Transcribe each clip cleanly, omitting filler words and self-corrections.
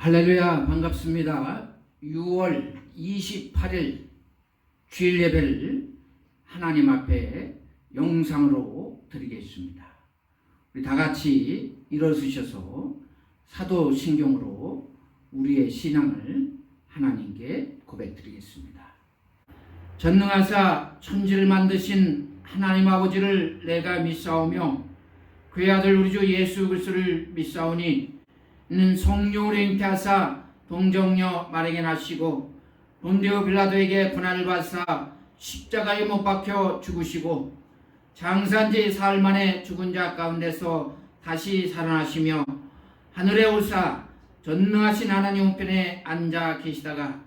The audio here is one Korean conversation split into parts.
할렐루야, 반갑습니다. 6월 28일 주일 예배를 하나님 앞에 영상으로 드리겠습니다. 우리 다 같이 일어서셔서 사도신경으로 우리의 신앙을 하나님께 고백드리겠습니다. 전능하사 천지를 만드신 하나님 아버지를 내가 믿사오며 그의 아들 우리 주 예수 그리스도를 믿사오니 이는 성령으로 잉태하사 동정녀 마리아에게 나시고 본디오 빌라도에게 고난을 받사 십자가에 못 박혀 죽으시고 장사한 지 사흘 만에 죽은 자 가운데서 다시 살아나시며 하늘에 오사 전능하신 하나님 우편에 앉아 계시다가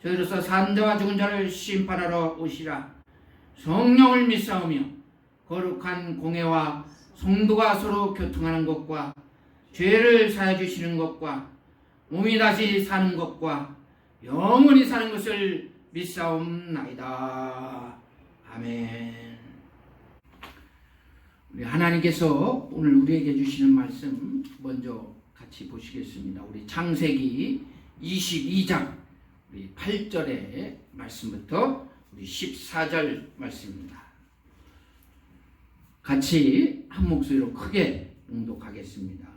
저희로서 산 자와 죽은 자를 심판하러 오시라. 성령을 믿사오며 거룩한 공회와 성도가 서로 교통하는 것과 죄를 사해 주시는 것과 몸이 다시 사는 것과 영원히 사는 것을 믿사옵나이다. 아멘. 우리 하나님께서 오늘 우리에게 주시는 말씀 먼저 같이 보시겠습니다. 우리 창세기 22장 우리 8절의 말씀부터 우리 14절 말씀입니다. 같이 한 목소리로 크게 응독하겠습니다.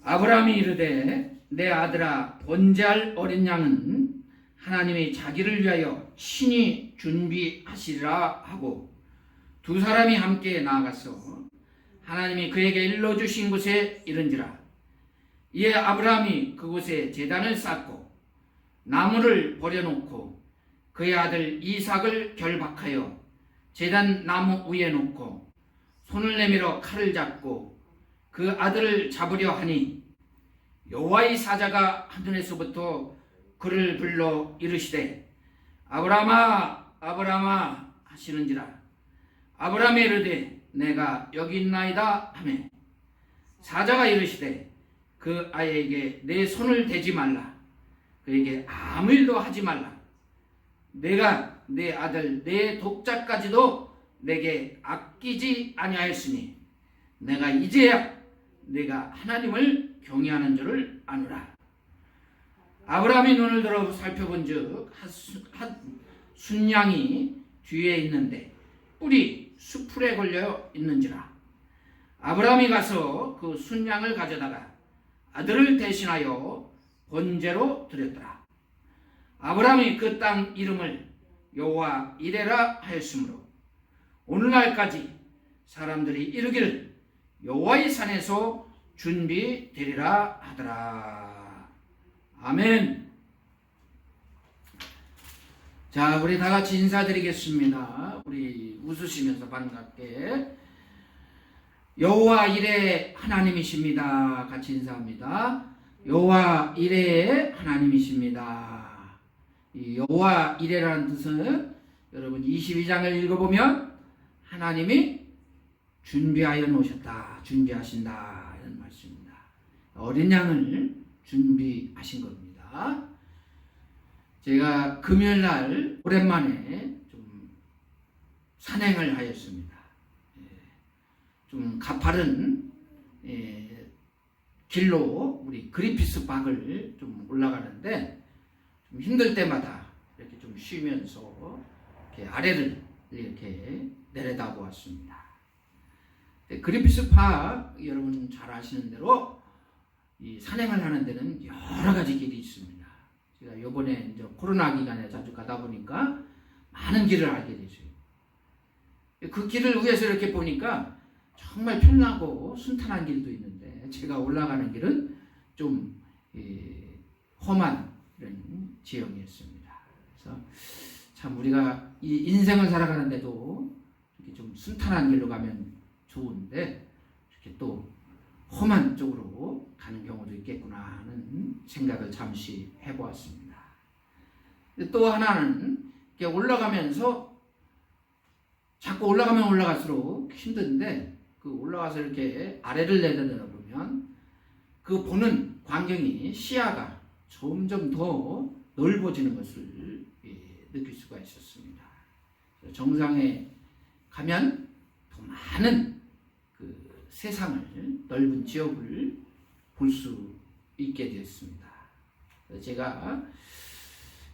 아브라함이 이르되 내 아들아 번제할 어린 양은 하나님이 자기를 위하여 친히 준비하시리라 하고 두 사람이 함께 나아가서 하나님이 그에게 일러주신 곳에 이른지라. 이에 아브라함이 그곳에 제단을 쌓고 나무를 버려놓고 그의 아들 이삭을 결박하여 제단 나무 위에 놓고 손을 내밀어 칼을 잡고 그 아들을 잡으려 하니 여호와의 사자가 하늘에서부터 그를 불러 이르시되 아브라함아 아브라함아 하시는지라. 아브라함이 이르되 내가 여기 있나이다 하매 사자가 이르시되 그 아이에게 내 손을 대지 말라. 그에게 아무 일도 하지 말라. 내가 내 아들 내 독자까지도 내게 아끼지 아니하였으니 내가 이제야 내가 하나님을 경외하는 줄을 아노라. 아브라함이 눈을 들어 살펴본즉 한 순양이 뒤에 있는데 뿔이 수풀에 걸려 있는지라. 아브라함이 가서 그 순양을 가져다가 아들을 대신하여 번제로 드렸더라. 아브라함이 그 땅 이름을 여호와 이레라 하였으므로 오늘날까지 사람들이 이르기를 여호와의 산에서 준비되리라 하더라. 아멘. 자, 우리 다 같이 인사드리겠습니다. 우리 웃으시면서 반갑게 여호와 이레 하나님이십니다. 같이 인사합니다. 여호와 이레 하나님이십니다. 이 여호와 이레라는 뜻은 여러분 22장을 읽어보면 하나님이 준비하여 놓으셨다, 준비하신다 이런 말씀입니다. 어린 양을 준비하신 겁니다. 제가 금요일날 오랜만에 좀 산행을 하였습니다. 좀 가파른 길로 우리 그리피스 박을 좀 올라가는데 좀 힘들 때마다 이렇게 좀 쉬면서 이렇게 아래를 이렇게 내려다보았습니다. 그리피스 박 여러분 잘 아시는 대로 이 산행을 하는 데는 여러 가지 길이 있습니다. 제가 이번에 이제 코로나 기간에 자주 가다 보니까 많은 길을 알게 됐어요. 그 길을 위에서 이렇게 보니까 정말 편하고 순탄한 길도 있는데 제가 올라가는 길은 좀 험한 이런 지형이었습니다. 그래서 참 우리가 이 인생을 살아가는데도 이렇게 좀 순탄한 길로 가면 좋은데 이렇게 또 험한 쪽으로 가는 경우도 있겠구나 하는 생각을 잠시 해보았습니다. 또 하나는 이렇게 올라가면서 자꾸 올라가면 올라갈수록 힘든데 그 올라가서 이렇게 아래를 내려다보면 그 보는 광경이 시야가 점점 더 넓어지는 것을 느낄 수가 있었습니다. 정상에 가면 더 많은 그 세상을 넓은 지역을 볼 수 있게 되었습니다. 제가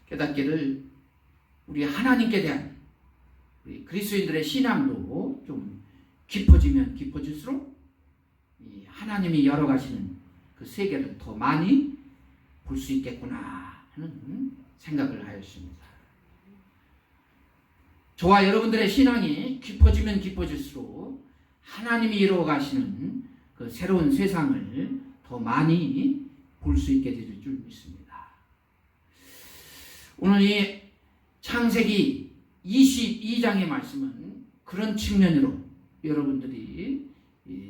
깨닫기를 우리 하나님께 대한 우리 그리스도인들의 신앙도 좀 깊어지면 깊어질수록 이 하나님이 열어가시는 그 세계를 더 많이 볼 수 있겠구나 하는 생각을 하였습니다. 저와 여러분들의 신앙이 깊어지면 깊어질수록 하나님이 이루어가시는 그 새로운 세상을 더 많이 볼 수 있게 될 줄 믿습니다. 오늘 이 창세기 22장의 말씀은 그런 측면으로 여러분들이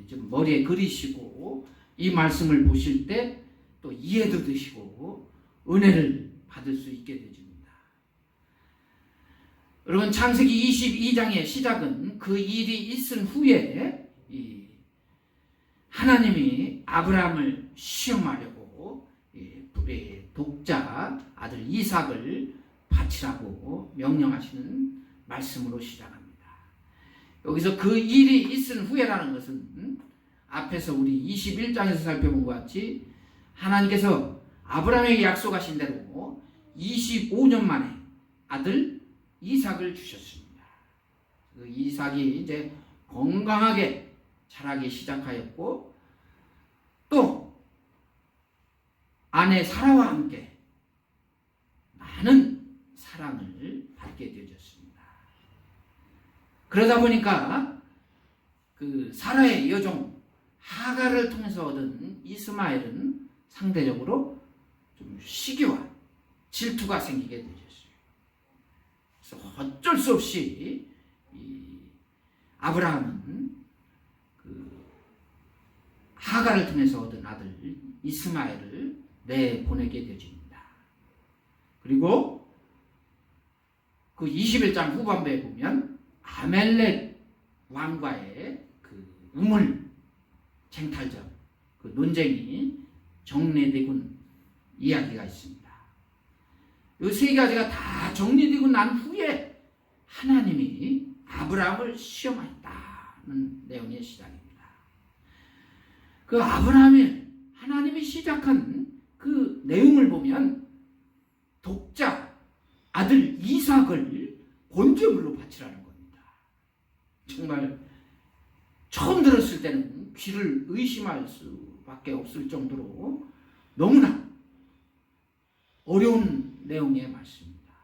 좀 머리에 그리시고 이 말씀을 보실 때 또 이해도 되시고 은혜를 받을 수 있게 되집니다. 여러분 창세기 22장의 시작은 그 일이 있은 후에 하나님이 아브라함을 시험하려고 독자 아들 이삭을 바치라고 명령하시는 말씀으로 시작합니다. 여기서 그 일이 있은 후에라는 것은 앞에서 우리 21장에서 살펴본 것 같이 하나님께서 아브라함에게 약속하신 대로 25년 만에 아들 이삭을 주셨습니다. 그 이삭이 이제 건강하게 자라기 시작하였고 또 아내 사라와 함께 많은 사랑을 받게 되어졌습니다. 그러다 보니까 그 사라의 여종 하갈을 통해서 얻은 이스마엘은 상대적으로 좀 시기와 질투가 생기게 되었어요. 그래서 어쩔 수 없이 아브라함은 그 하갈을 통해서 얻은 아들 이스마엘을 내보내게 되어집니다. 그리고 그 21장 후반부에 보면 아멜렉 왕과의 그 우물 쟁탈전, 그 논쟁이 정리되군 이야기가 있습니다. 이 세 가지가 다 정리되고 난 후에 하나님이 아브라함을 시험하였다는 내용의 시작입니다. 그 아브라함이 하나님이 시작한 그 내용을 보면 독자 아들 이삭을 번제물로 바치라는 겁니다. 정말 처음 들었을 때는 귀를 의심할 수밖에 없을 정도로 너무나 어려운 내용의 말씀입니다.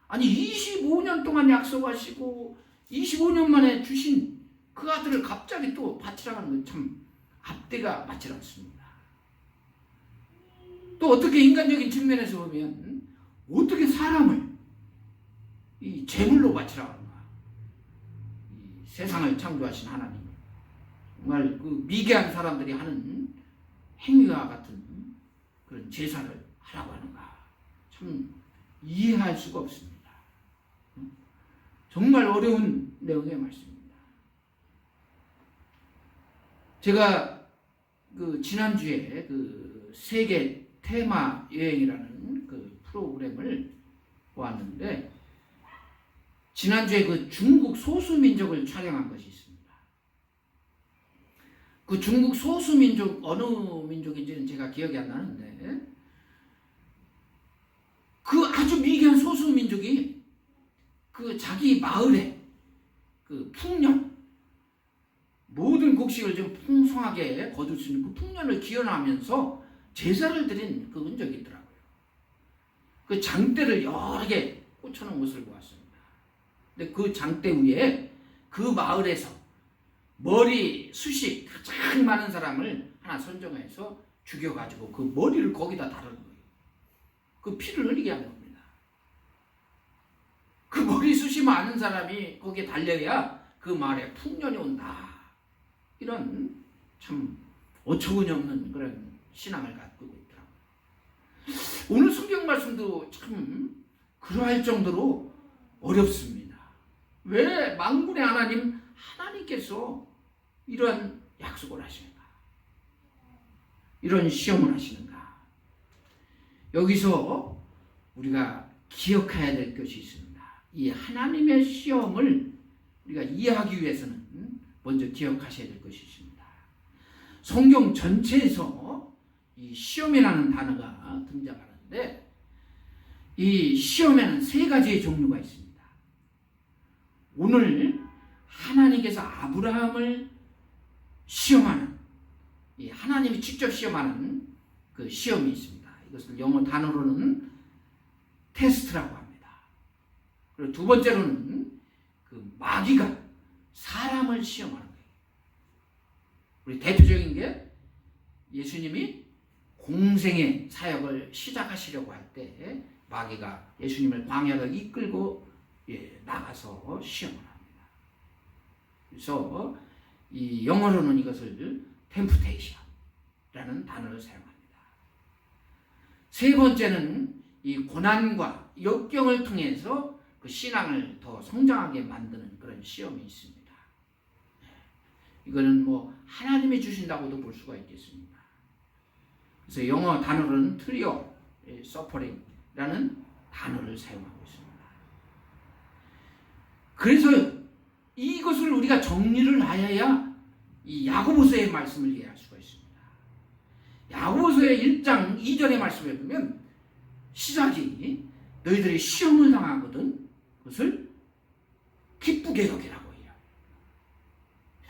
아니 25년 동안 약속하시고 25년 만에 주신 그 아들을 갑자기 또 바치라고 하는 건 참 앞뒤가 맞지 않습니다. 또 어떻게 인간적인 측면에서 보면 어떻게 사람을 이 제물로 바치라고 하는가. 이 세상을 창조하신 하나님 정말 그 미개한 사람들이 하는 행위와 같은 그런 제사를 하라고 하는가. 참 이해할 수가 없습니다. 정말 어려운 내용의 말씀입니다. 제가 그 지난주에 그 세계 테마 여행이라는 그 프로그램을 보았는데 지난주에 그 중국 소수민족을 촬영한 것이 있습니다. 그 중국 소수민족 어느 민족인지는 제가 기억이 안 나는데 그 아주 미개한 소수민족이 그 자기 마을에 그 풍년 모든 곡식을 좀 풍성하게 거둘 수 있는 그 풍년을 기원하면서 제사를 드린 그 흔적이 있더라고요. 그 장대를 여러 개 꽂혀놓은 것을 보았습니다. 근데 그 장대 위에 그 마을에서 머리 숱이 가장 많은 사람을 하나 선정해서 죽여가지고 그 머리를 거기다 다루는 거예요. 그 피를 흘리게 하는 겁니다. 그 머리 숱이 많은 사람이 거기에 달려야 그 마을에 풍년이 온다. 이런 참 어처구니 없는 그런 신앙을 갖고 있더라고요. 오늘 성경 말씀도 참 그러할 정도로 어렵습니다. 왜 만군의 하나님 하나님께서 이런 약속을 하시는가? 이런 시험을 하시는가? 여기서 우리가 기억해야 될 것이 있습니다. 이 하나님의 시험을 우리가 이해하기 위해서는 먼저 기억하셔야 될 것이 있습니다. 성경 전체에서 이 시험이라는 단어가 등장하는데 이 시험에는 세 가지의 종류가 있습니다. 오늘 하나님께서 아브라함을 시험하는 이 하나님이 직접 시험하는 그 시험이 있습니다. 이것을 영어 단어로는 테스트라고 합니다. 그리고 두 번째로는 그 마귀가 사람을 시험하는 거예요. 우리 대표적인 게 예수님이 공생의 사역을 시작하시려고 할 때 마귀가 예수님을 광야로 이끌고 나가서 시험을 합니다. 그래서 이 영어로는 이것을 템프테이션이라는 단어를 사용합니다. 세 번째는 이 고난과 역경을 통해서 그 신앙을 더 성장하게 만드는 그런 시험이 있습니다. 이거는 뭐 하나님이 주신다고도 볼 수가 있겠습니다. 그래서 영어 단어로는 트리오 서퍼링이라는 단어를 사용하고 있습니다. 그래서 이것을 우리가 정리를 하여야 이 야고보서의 말씀을 이해할 수가 있습니다. 야고보서의 1장 2절의 말씀에 보면 시작이 너희들이 시험을 당하거든 그것을 기쁘게 여기라고 해요.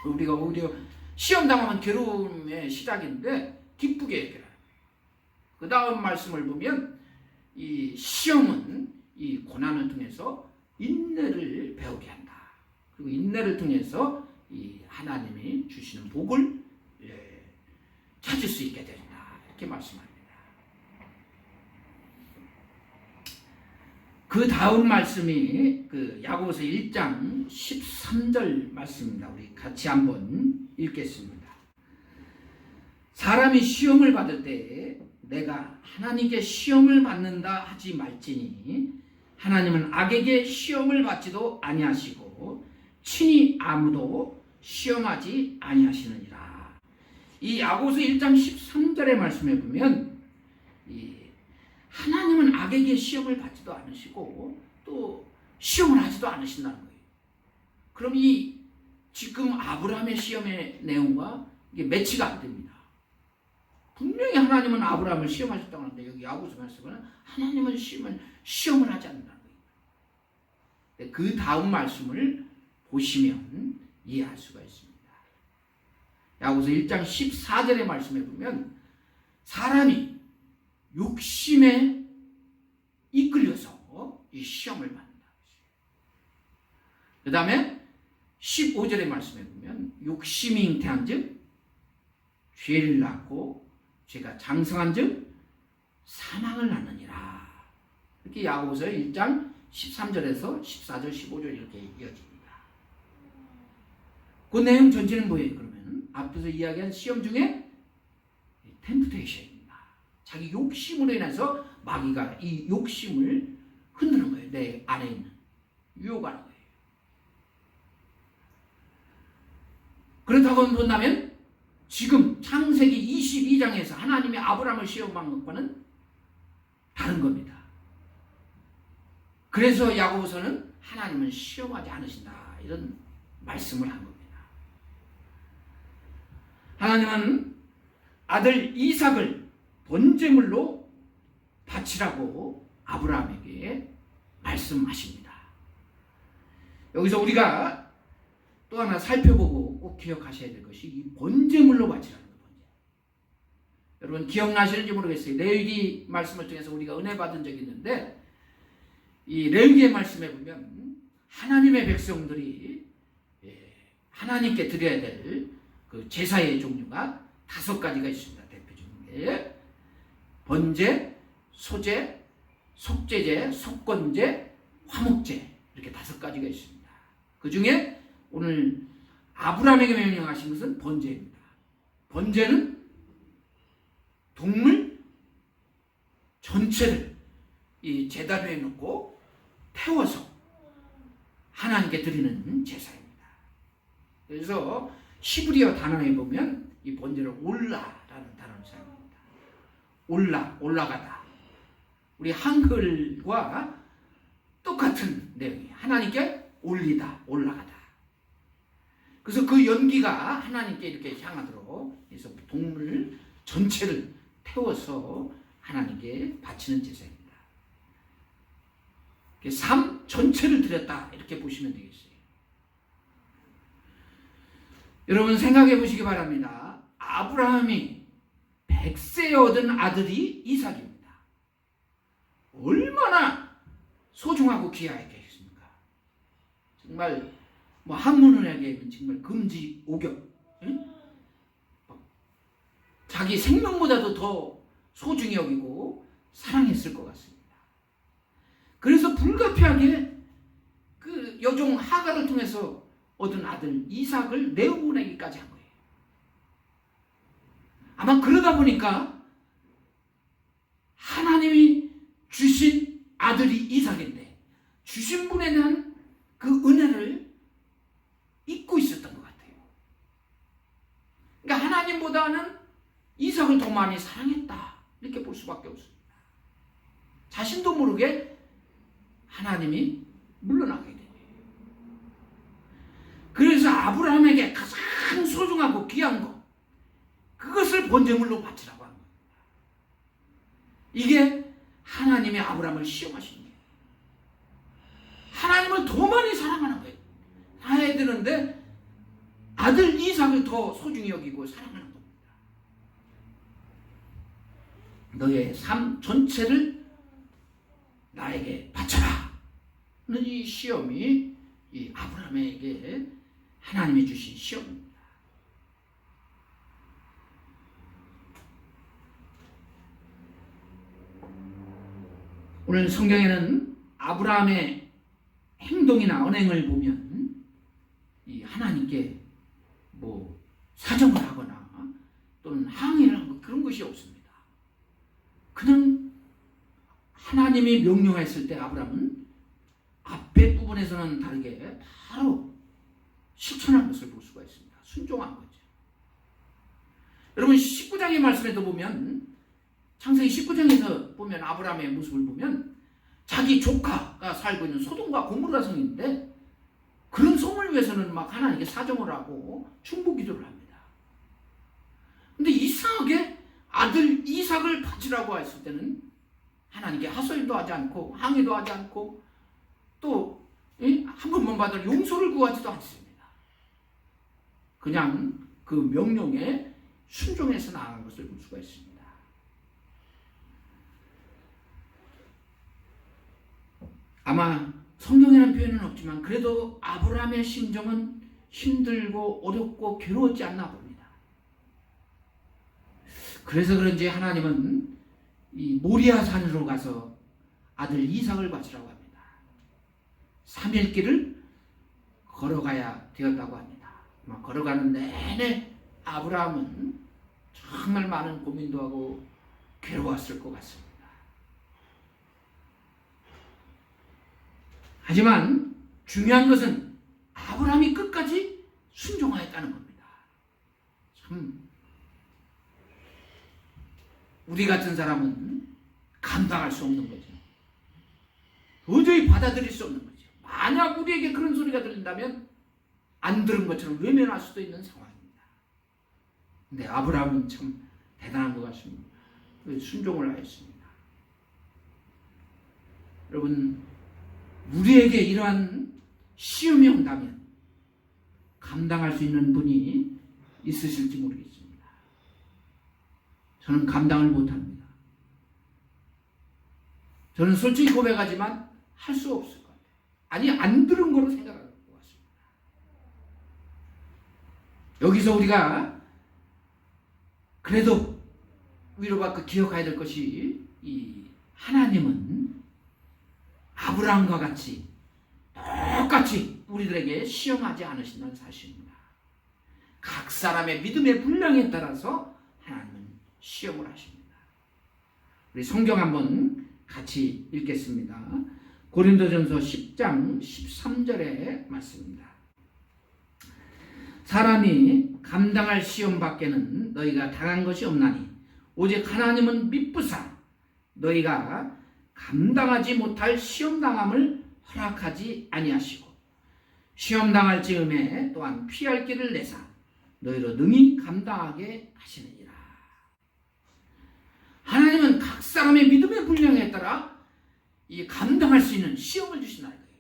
우리가 오히려 시험 당하면 괴로움의 시작인데 기쁘게 여기라. 그 다음 말씀을 보면 이 시험은 이 고난을 통해서 인내를 배우게 한다. 그리고 인내를 통해서 이 하나님이 주시는 복을 찾을 수 있게 된다. 이렇게 말씀합니다. 그 다음 말씀이 그 야고보서 1장 13절 말씀입니다. 우리 같이 한번 읽겠습니다. 사람이 시험을 받을 때 내가 하나님께 시험을 받는다 하지 말지니 하나님은 악에게 시험을 받지도 아니하시고 친히 아무도 시험하지 아니하시느니라. 이 야고보서 1장 13절의 말씀에 보면 하나님은 악에게 시험을 받지도 않으시고 또 시험을 하지도 않으신다는 거예요. 그럼 이 지금 아브라함의 시험의 내용과 이게 매치가 안 됩니다. 분명히 하나님은 아브라함을 시험하셨다고 하는데 여기 야고보서 말씀은 하나님은 시험을 하지 않는다는 거예요. 그 다음 말씀을 보시면 이해할 수가 있습니다. 야고보서 1장 14절의 말씀에 보면 사람이 욕심에 이끌려서 이 시험을 받는다. 그 다음에 15절의 말씀에 보면 욕심이 잉태한 즉 죄를 낳고 죄가 장성한 즉 사망을 낳느니라. 이렇게 야고보서 1장 13절에서 14절 15절 이렇게 이어집니다. 그 내용 전체는 뭐예요? 그러면 앞에서 이야기한 시험 중에 템프테이션입니다. 자기 욕심으로 인해서 마귀가 이 욕심을 흔드는 거예요. 내 안에 있는 유혹하는 거예요. 그렇다고 본다면 지금 창세기 22장에서 하나님이 아브라함을 시험한 것과는 다른 겁니다. 그래서 야고보서는 하나님은 시험하지 않으신다 이런 말씀을 한 겁니다. 하나님은 아들 이삭을 번제물로 바치라고 아브라함에게 말씀하십니다. 여기서 우리가 또 하나 살펴보고 꼭 기억하셔야 될 것이 이 번제물로 바치라는 거예요. 여러분 기억나시는지 모르겠어요. 레위기 말씀을 통해서 우리가 은혜 받은 적이 있는데 이 레위기의 말씀에 보면 하나님의 백성들이 하나님께 드려야 될 그 제사의 종류가 5가지가 있습니다. 대표적인 게 번제, 소제, 속제제, 속건제, 화목제 이렇게 5가지가 있습니다. 그 중에 오늘 아브라함에게 명령하신 것은 번제입니다. 번제는 동물 전체를 이 제단 위에 놓고 태워서 하나님께 드리는 제사입니다. 그래서 히브리어 단어에 보면 이 번제를 올라라는 단어를 사용합니다. 올라가다. 우리 한글과 똑같은 내용이 하나님께 올리다, 올라가다. 그래서 그 연기가 하나님께 이렇게 향하도록 해서 동물 전체를 태워서 하나님께 바치는 제사입니다. 삶 전체를 드렸다 이렇게 보시면 되겠어요. 여러분 생각해 보시기 바랍니다. 아브라함이 100세에 얻은 아들이 이삭입니다. 얼마나 소중하고 귀하겠습니까? 정말 뭐 한문으로 정말 금지 오격, 응? 자기 생명보다도 더 소중히 여기고 사랑했을 것 같습니다. 그래서 불가피하게 그 여종 하갈을 통해서 얻은 아들 이삭을 내어보내기까지 한 거예요. 아마 그러다 보니까 하나님이 주신 아들이 이삭인데 주신 분에 대한 그 은혜를 잊고 있었던 것 같아요. 그러니까 하나님보다는 이삭을 더 많이 사랑했다 이렇게 볼 수밖에 없습니다. 자신도 모르게 하나님이 물러나게 된 거예요. 그래서 아브라함에게 가장 소중하고 귀한 것, 그것을 번제물로 바치라고 한 겁니다. 이게 하나님이 아브라함을 시험하시는 거예요. 하나님을 더 많이 사랑하는 거예요. 해야 되는데 아들 이삭을 더 소중히 여기고 사랑하는 겁니다. 너의 삶 전체를 나에게 바쳐라. 이 시험이 이 아브라함에게 하나님이 주신 시험입니다. 오늘 성경에는 아브라함의 행동이나 언행을 보면 이 하나님께 뭐 사정을 하거나 또는 항의를 하고 그런 것이 없습니다. 그냥 하나님이 명령했을 때 아브라함은 앞에 부분에서는 다르게 바로 실천한 것을 볼 수가 있습니다. 순종한 거죠. 여러분 19장의 말씀에도 보면 창세기 19장에서 보면 아브라함의 모습을 보면 자기 조카가 살고 있는 소돔과 고모라 성인데 그런 성을 위해서는 막 하나님께 사정을 하고 중보 기도를 합니다. 근데 이상하게 아들 이삭을 바치라고 했을 때는 하나님께 하소연도 하지 않고 항의도 하지 않고 또 한 번만 받을 용서를 구하지도 않습니다. 그냥 그 명령에 순종해서 나아간 것을 볼 수가 있습니다. 아마 성경에는 표현은 없지만 그래도 아브라함의 심정은 힘들고 어렵고 괴로웠지 않나 봅니다. 그래서 그런지 하나님은 이 모리아 산으로 가서 아들 이삭을 바치라고 합니다. 3일 길을 걸어가야 되었다고 합니다. 걸어가는 내내 아브라함은 정말 많은 고민도 하고 괴로웠을 것 같습니다. 하지만 중요한 것은 아브라함이 끝까지 순종하였다는 겁니다. 참 우리 같은 사람은 감당할 수 없는 거죠. 도저히 받아들일 수 없는 거죠. 만약 우리에게 그런 소리가 들린다면 안 들은 것처럼 외면할 수도 있는 상황입니다. 근데 아브라함은 참 대단한 것 같습니다. 순종을 하였습니다. 여러분 우리에게 이러한 시험이 온다면 감당할 수 있는 분이 있으실지 모르겠습니다. 저는 감당을 못합니다. 저는 솔직히 고백하지만 할 수 없을 것 같아요. 아니 안 들은 거로 생각할 것 같습니다. 여기서 우리가 그래도 위로받고 기억해야 될 것이 이 하나님은 아브라함과 같이 똑같이 우리들에게 시험하지 않으신다는 사실입니다. 각 사람의 믿음의 분량에 따라서 하나님은 시험을 하십니다. 우리 성경 한번 같이 읽겠습니다. 고린도전서 10장 13절의 말씀입니다. 사람이 감당할 시험 밖에는 너희가 당한 것이 없나니 오직 하나님은 미쁘사 너희가 감당하지 못할 시험당함을 허락하지 아니하시고 시험당할 즈음에 또한 피할 길을 내사 너희로 능히 감당하게 하시느니라. 하나님은 각 사람의 믿음의 분량에 따라 이 감당할 수 있는 시험을 주신다는 거예요.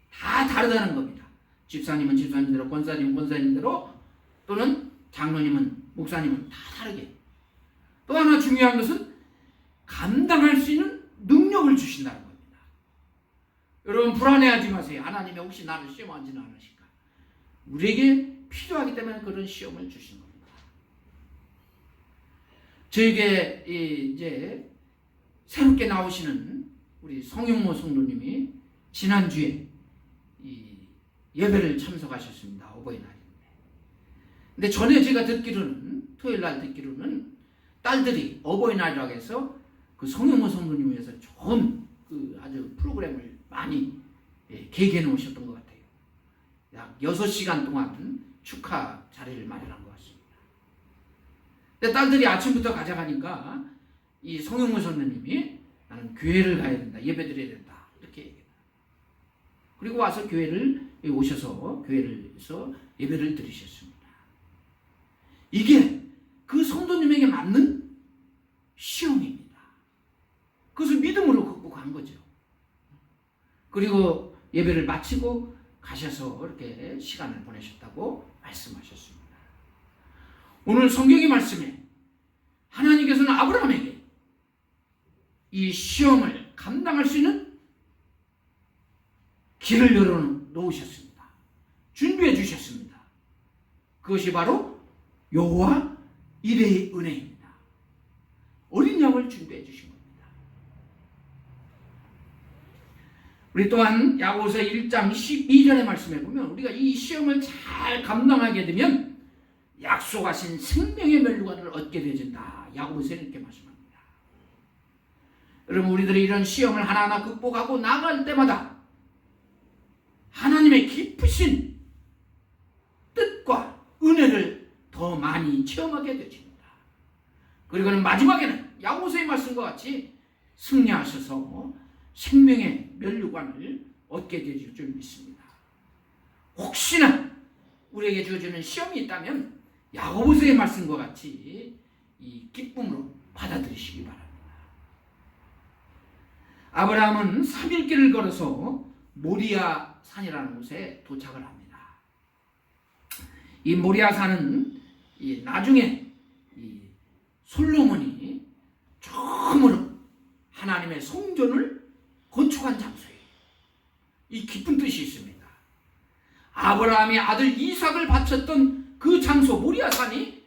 다 다르다는 겁니다. 집사님은 집사님대로, 권사님은 권사님대로, 또는 장로님은 목사님은 다 다르게. 또 하나 중요한 것은 감당할 수 있는 능력을 주신다는 겁니다. 여러분 불안해하지 마세요. 하나님이 혹시 나를 시험하지는 않으실까? 우리에게 필요하기 때문에 그런 시험을 주신 겁니다. 저에게 이제 새롭게 나오시는 우리 성용모 성도님이 지난주에 이 예배를 참석하셨습니다. 어버이날인데. 근데 전에 제가 듣기로는, 토요일 날 듣기로는 딸들이 어버이날이라고 해서 그 성용모 성도님을 위해서 좋은 그 아주 프로그램을 많이 계획해 놓으셨던 것 같아요. 약 6시간 동안 축하 자리를 마련한 것 같습니다. 근데 딸들이 아침부터 가져가니까 이 성용모 선생님이 나는 교회를 가야 된다, 예배 드려야 된다, 이렇게 얘기해요. 그리고 와서 교회를 오셔서 교회에서 예배를 드리셨습니다. 이게 그 성도님에게 맞는 시험입니다. 그것을 믿음으로 극복한 거죠. 그리고 예배를 마치고 가셔서 이렇게 시간을 보내셨다고 말씀하셨습니다. 오늘 성경의 말씀에 하나님께서는 아브라함에게 이 시험을 감당할 수 있는 길을 열어놓으셨습니다. 준비해 주셨습니다. 그것이 바로 여호와 이레의 은혜입니다. 어린 양을 준비해 주신 겁니다. 우리 또한 야고보서 1장 12절의 말씀에 보면 우리가 이 시험을 잘 감당하게 되면 약속하신 생명의 멸류관을 얻게 되진다. 야고보서 이렇게 말씀합니다. 여러분 우리들이 이런 시험을 하나하나 극복하고 나아갈 때마다 하나님의 깊으신 뜻과 은혜를 더 많이 체험하게 되십니다. 그리고는 마지막에는 야고보서의 말씀과 같이 승리하셔서 생명의 멸류관을 얻게 되실 줄 믿습니다. 혹시나 우리에게 주어지는 시험이 있다면 야고보서의 말씀과 같이 이 기쁨으로 받아들이시기 바랍니다. 아브라함은 3일길을 걸어서 모리아 산이라는 곳에 도착을 합니다. 이 모리아 산은 나중에 이 솔로몬이 처음으로 하나님의 성전을 건축한 장소예요. 이 깊은 뜻이 있습니다. 아브라함이 아들 이삭을 바쳤던 그 장소 모리아산이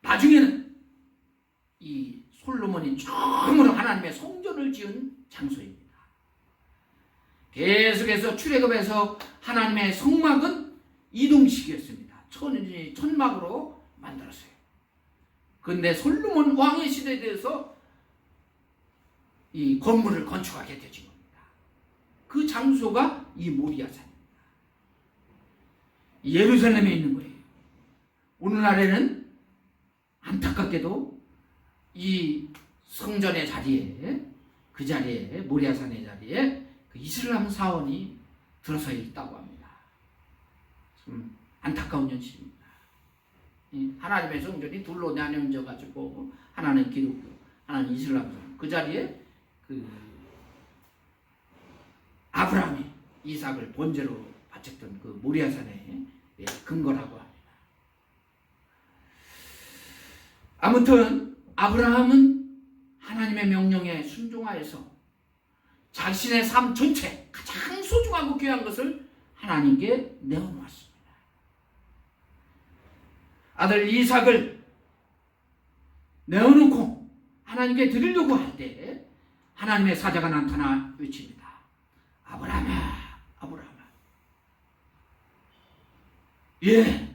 나중에는 이 솔로몬이 처음으로 하나님의 성전을 지은 장소입니다. 계속해서 출애굽에서 하나님의 성막은 이동식이었습니다. 천막으로 만들었어요. 그런데 솔로몬 왕의 시대에 대해서 이 건물을 건축하게 되진 겁니다. 그 장소가 이 모리아산입니다. 예루살렘에 있는 거예요. 오늘날에는 안타깝게도 이 성전의 자리에, 그 자리에, 모리아산의 자리에 그 이슬람 사원이 들어서 있다고 합니다. 좀 안타까운 현실입니다. 하나님의 성전이 둘로 나뉘어져 가지고 하나는 기독교, 하나는 이슬람 사원. 그 자리에 그 아브라함이 이삭을 번제로 바쳤던 그 모리아산의 근거라고 합니다. 아무튼 아브라함은 하나님의 명령에 순종하여서 자신의 삶 전체 가장 소중하고 귀한 것을 하나님께 내어놓았습니다. 아들 이삭을 내어놓고 하나님께 드리려고 할 때 하나님의 사자가 나타나 외칩니다. 아브라함아, 아브라함아. 예,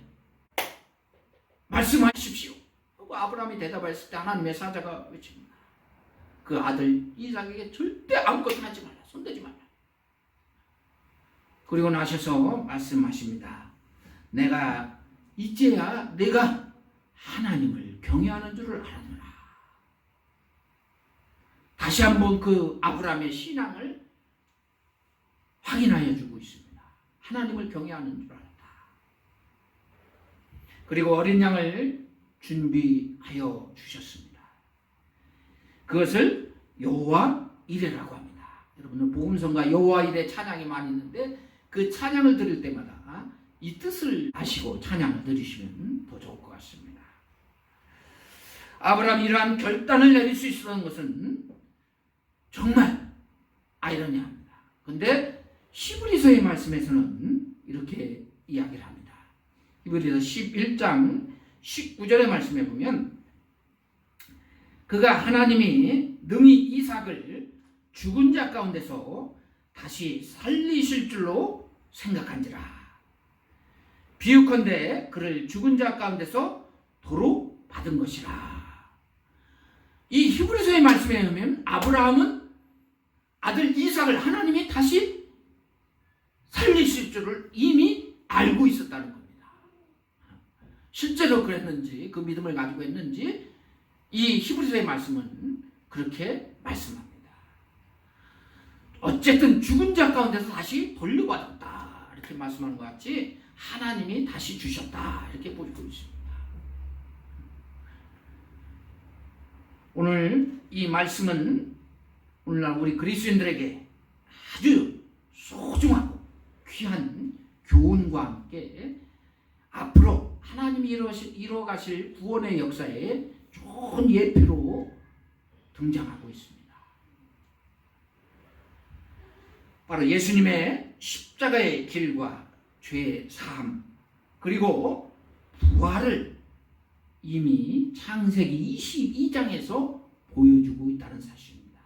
말씀하십시오. 그리고 아브라함이 대답했을 때 하나님의 사자가 외칩니다. 그 아들 이삭에게 절대 아무것도 하지 말라. 손대지 말라. 그리고 나셔서 말씀하십니다. 내가 이제야 내가 하나님을 경외하는 줄을 알았노라. 다시 한번 그 아브라함의 신앙을 확인하여 주고 있습니다. 하나님을 경외하는 줄 알았다. 그리고 어린 양을 준비하여 주셨습니다. 그것을 여호와 이레라고 합니다. 여러분은 복음성과 여호와 이레 찬양이 많이 있는데 그 찬양을 들을 때마다 이 뜻을 아시고 찬양을 들으시면 더 좋을 것 같습니다. 아브라함이 이러한 결단을 내릴 수 있었던 것은 정말 아이러니합니다. 그런데 히브리서의 말씀에서는 이렇게 이야기를 합니다. 히브리서 11장 19절의 말씀에 보면 그가 하나님이 능히 이삭을 죽은 자 가운데서 다시 살리실 줄로 생각한지라. 비유컨대 그를 죽은 자 가운데서 도로 받은 것이라. 이 히브리서의 말씀에 의하면 아브라함은 아들 이삭을 하나님이 다시 살리실 줄을 이미 알고 있었다는 겁니다. 실제로 그랬는지 그 믿음을 가지고 했는지 이 히브리서의 말씀은 그렇게 말씀합니다. 어쨌든 죽은 자 가운데서 다시 돌려받았다 이렇게 말씀하는 것 같이 하나님이 다시 주셨다 이렇게 보이고 있습니다. 오늘 이 말씀은 오늘날 우리 그리스도인들에게 아주 소중하고 귀한 교훈과 함께 앞으로 하나님이 이루어가실 구원의 역사에 좋은 예표로 등장하고 있습니다. 바로 예수님의 십자가의 길과 죄의 사함 그리고 부활을 이미 창세기 22장에서 보여주고 있다는 사실입니다.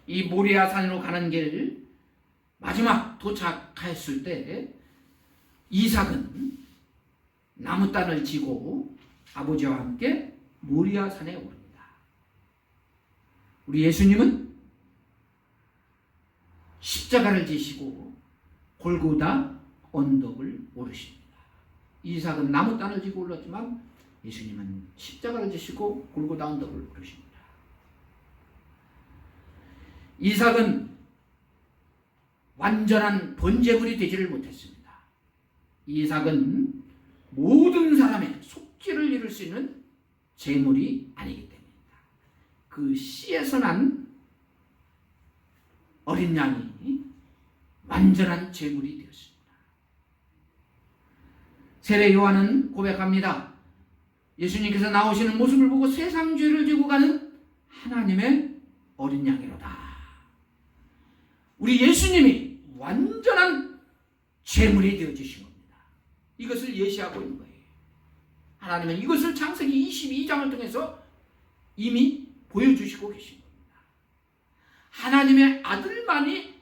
이 모리아 산으로 가는 길 마지막 도착했을 때 이삭은 나무단을 지고 아버지와 함께 모리아 산에 오릅니다. 우리 예수님은 십자가를 지시고 골고다 언덕을 오르십니다. 이삭은 나무단을 지고 올랐지만 예수님은 십자가를 지시고 골고다 언덕을 오르십니다. 이삭은 완전한 번제물이 되지를 못했습니다. 이삭은 모든 사람의 속죄를 이룰 수 있는 제물이 아니기 때문입니다. 그 씨에서 난 어린 양이 완전한 제물이 되었습니다. 세례 요한은 고백합니다. 예수님께서 나오시는 모습을 보고 세상 죄를 지고 가는 하나님의 어린 양이로다. 우리 예수님이 완전한 제물이 되어주신 겁니다. 이것을 예시하고 있는 거예요. 하나님은 이것을 창세기 22장을 통해서 이미 보여주시고 계신 겁니다. 하나님의 아들만이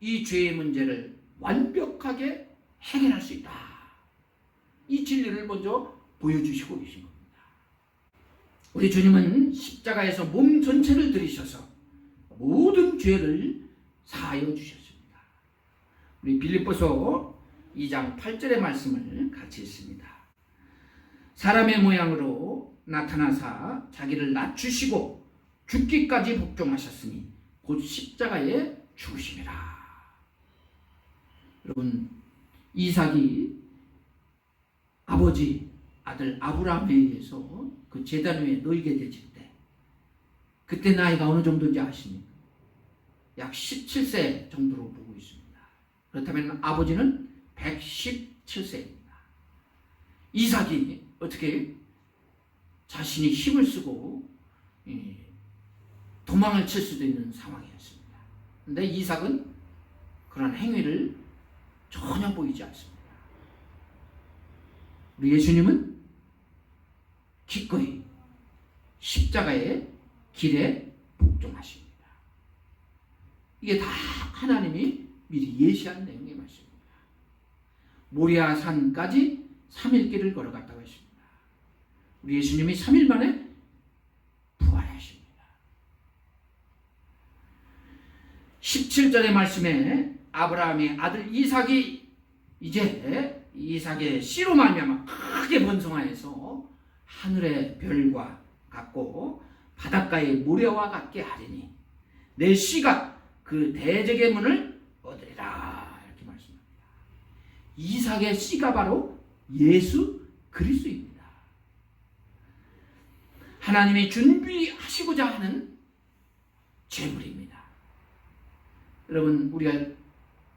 이 죄의 문제를 완벽하게 해결할 수 있다. 이 진리를 먼저 보여주시고 계신 겁니다. 우리 주님은 십자가에서 몸 전체를 들이셔서 모든 죄를 사하여 주셨습니다. 우리 빌립보서 2장 8절의 말씀을 같이 읽습니다. 사람의 모양으로 나타나사 자기를 낮추시고 죽기까지 복종하셨으니 곧 십자가에 죽으심이라. 여러분, 이삭이 아버지 아들 아브라함에 의해서 그 제단 위에 놓이게 되질 때 그때 나이가 어느 정도인지 아십니까? 약 17세 정도로 보고 있습니다. 그렇다면 아버지는 117세입니다. 이삭이 어떻게 자신이 힘을 쓰고 도망을 칠 수도 있는 상황이었습니다. 그런데 이삭은 그런 행위를 전혀 보이지 않습니다. 우리 예수님은 기꺼이 십자가의 길에 복종하십니다. 이게 다 하나님이 미리 예시한 내용의 말씀입니다. 모리아 산까지 3일 길을 걸어갔다고 했습니다. 우리 예수님이 3일 만에 부활하십니다. 17절의 말씀에 아브라함의 아들 이삭이 이제 이삭의 씨로 말미암아 크게 번성하여서 하늘의 별과 같고 바닷가의 모래와 같게 하리니 내 씨가 그 대적의 문을 얻으리라. 이렇게 말씀합니다. 이삭의 씨가 바로 예수 그리스도입니다. 하나님이 준비하시고자 하는 제물입니다. 여러분, 우리가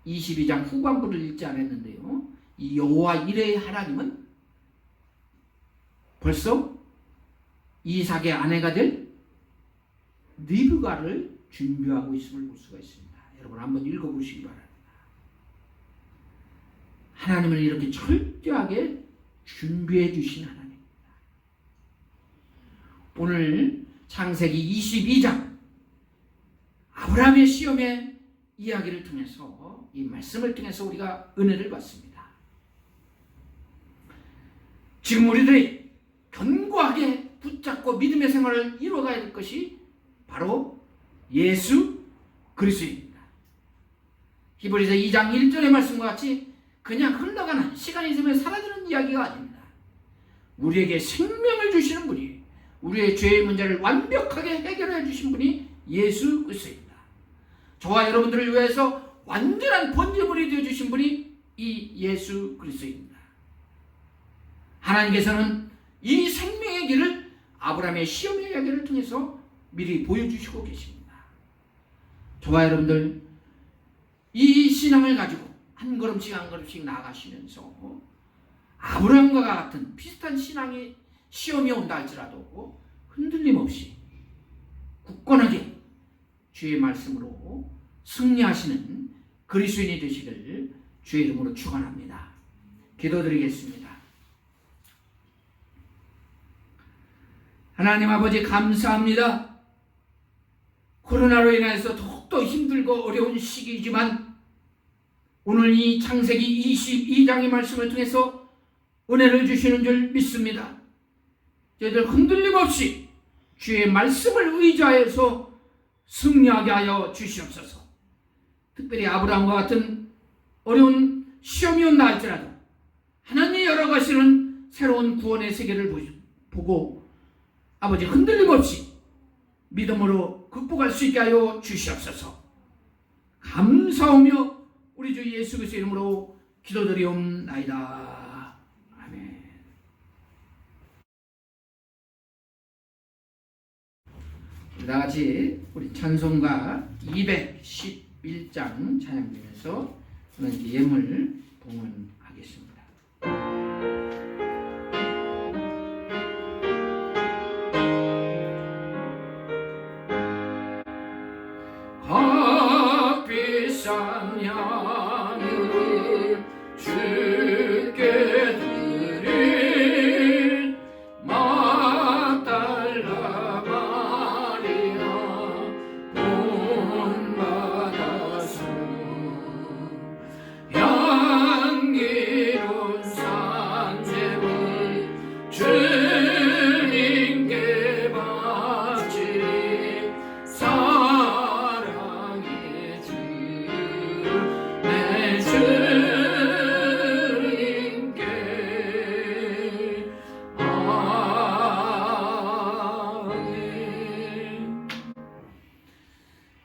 22장 후반부를 읽지 않았는데요, 이 여호와 이레의 하나님은 벌써 이삭의 아내가 될 리브가를 준비하고 있음을 볼 수가 있습니다. 여러분 한번 읽어보시기 바랍니다. 하나님은 이렇게 철저하게 준비해 주신 하나님입니다. 오늘 창세기 22장 아브라함의 시험의 이야기를 통해서, 이 말씀을 통해서 우리가 은혜를 받습니다. 지금 우리들이 견고하게 붙잡고 믿음의 생활을 이루어가야 될 것이 바로 예수 그리스도입니다. 히브리서 2장 1절의 말씀과 같이 그냥 흘러가는, 시간이 있으면 사라지는 이야기가 아닙니다. 우리에게 생명을 주시는 분이, 우리의 죄의 문제를 완벽하게 해결해 주신 분이 예수 그리스도입니다. 저와 여러분들을 위해서 완전한 번제물이 되어 주신 분이 이 예수 그리스도입니다. 하나님께서는 이 생명의 길을 아브라함의 시험의 이야기를 통해서 미리 보여주시고 계십니다. 저와 여러분들, 이 신앙을 가지고 한 걸음씩 한 걸음씩 나아가시면서 아브라함과 같은 비슷한 신앙의 시험이 온다 할지라도 흔들림 없이 굳건하게 주의 말씀으로 승리하시는 그리스도인이 되시기를 주의 이름으로 축원합니다. 기도드리겠습니다. 하나님 아버지, 감사합니다. 코로나로 인해서 더욱더 힘들고 어려운 시기이지만 오늘 이 창세기 22장의 말씀을 통해서 은혜를 주시는 줄 믿습니다. 저희들 흔들림 없이 주의 말씀을 의지하여서 승리하게 하여 주시옵소서. 특별히 아브라함과 같은 어려운 시험이 온다 할지라도 하나님이 열어가시는 새로운 구원의 세계를 보고 아버지 흔들림 없이 믿음으로 극복할 수 있게 하여 주시옵소서. 감사하며 우리 주 예수 그리스도의 이름으로 기도드리옵나이다. 아멘. 다같이 우리 찬송가 211장 찬양 중에서 예물 봉헌하겠습니다. 값비싼 양을 주께 드린 막달라 마리아 본받아서 향기로운 산재물 주님께 바치리 사랑의 주 내 주님께 아멘.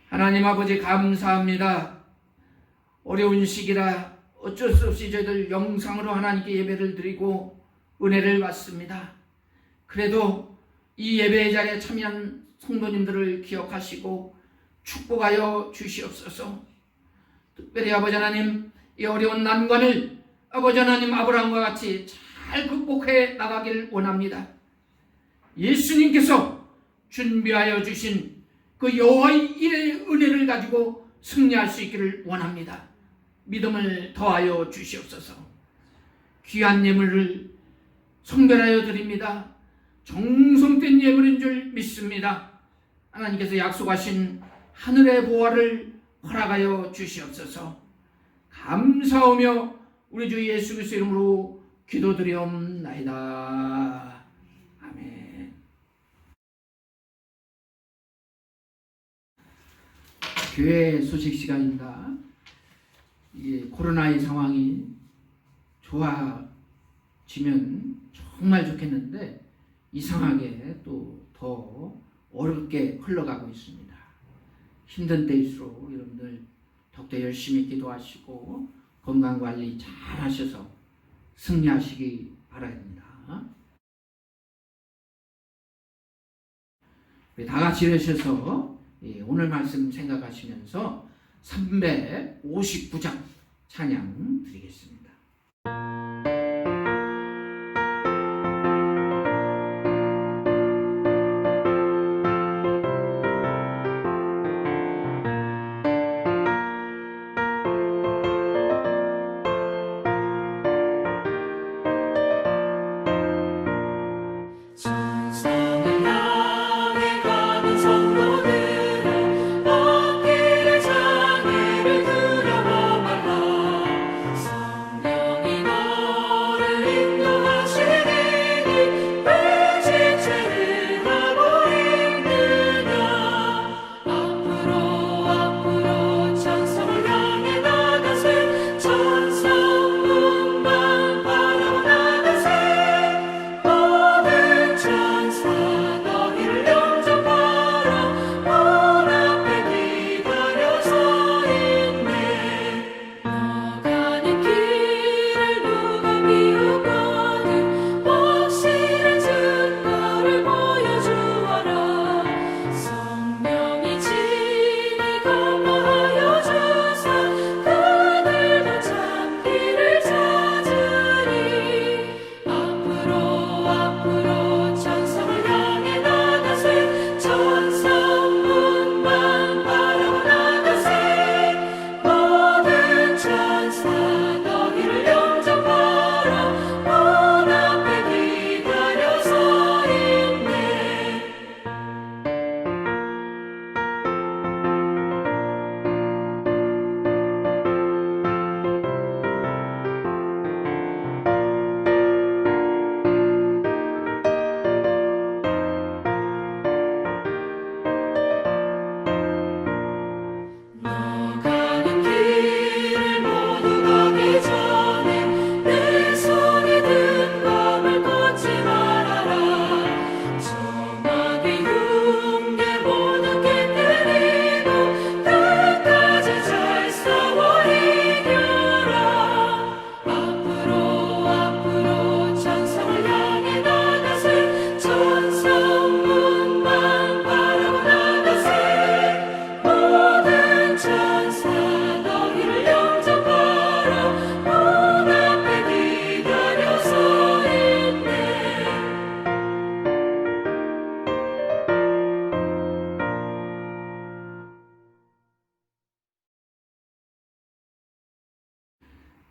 하나님 아버지, 감사합니다. 어려운 시기라 어쩔 수 없이 저희들 영상으로 하나님께 예배를 드리고 은혜를 받습니다. 그래도 이 예배의 자리에 참여한 성도님들을 기억하시고 축복하여 주시옵소서. 특별히 아버지 하나님, 이 어려운 난관을 아버지 하나님 아브라함과 같이 잘 극복해 나가길 원합니다. 예수님께서 준비하여 주신 그 여호와의 일의 은혜를 가지고 승리할 수 있기를 원합니다. 믿음을 더하여 주시옵소서. 귀한 예물을 성별하여 드립니다. 정성된 예물인 줄 믿습니다. 하나님께서 약속하신 하늘의 보화를 허락하여 주시옵소서. 감사하며 우리 주 예수 그리스도 이름으로 기도드리옵나이다. 아멘. 교회 소식 시간입니다. 코로나의 상황이 좋아지면 정말 좋겠는데 이상하게 또 더 어렵게 흘러가고 있습니다. 힘든 때일수록 여러분들 더욱더 열심히 기도하시고 건강관리 잘 하셔서 승리하시기 바랍니다. 우리 다 같이 일으셔서 오늘 말씀 생각하시면서 359장 찬양 드리겠습니다.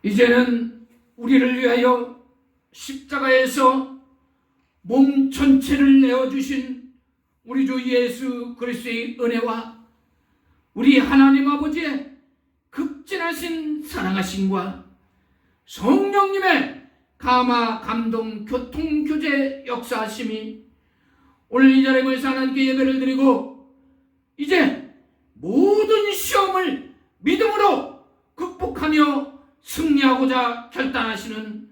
이제는 우리를 위하여 십자가에서 몸 전체를 내어주신 우리 주 예수 그리스도의 은혜와 우리 하나님 아버지의 극진하신 사랑하심과 성령님의 감화 감동 교통 교제 역사하심이 오늘 이 자리에 모여서 하나님께 예배를 드리고 이제 모든 시험을 믿음으로 극복하며 승리하고자 결단하시는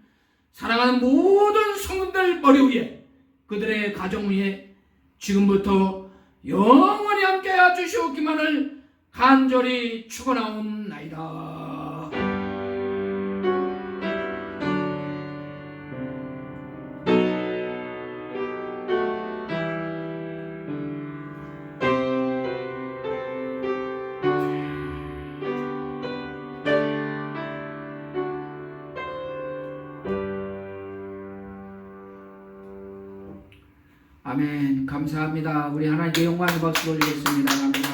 사랑하는 모든 성도들 머리 위에 그들의 가정 위에 지금부터 영원히 함께하여 주시옵기만을 간절히 축원하옵나이다. 아멘. 감사합니다. 우리 하나님께 영광의 박수 올리겠습니다. 감사합니다.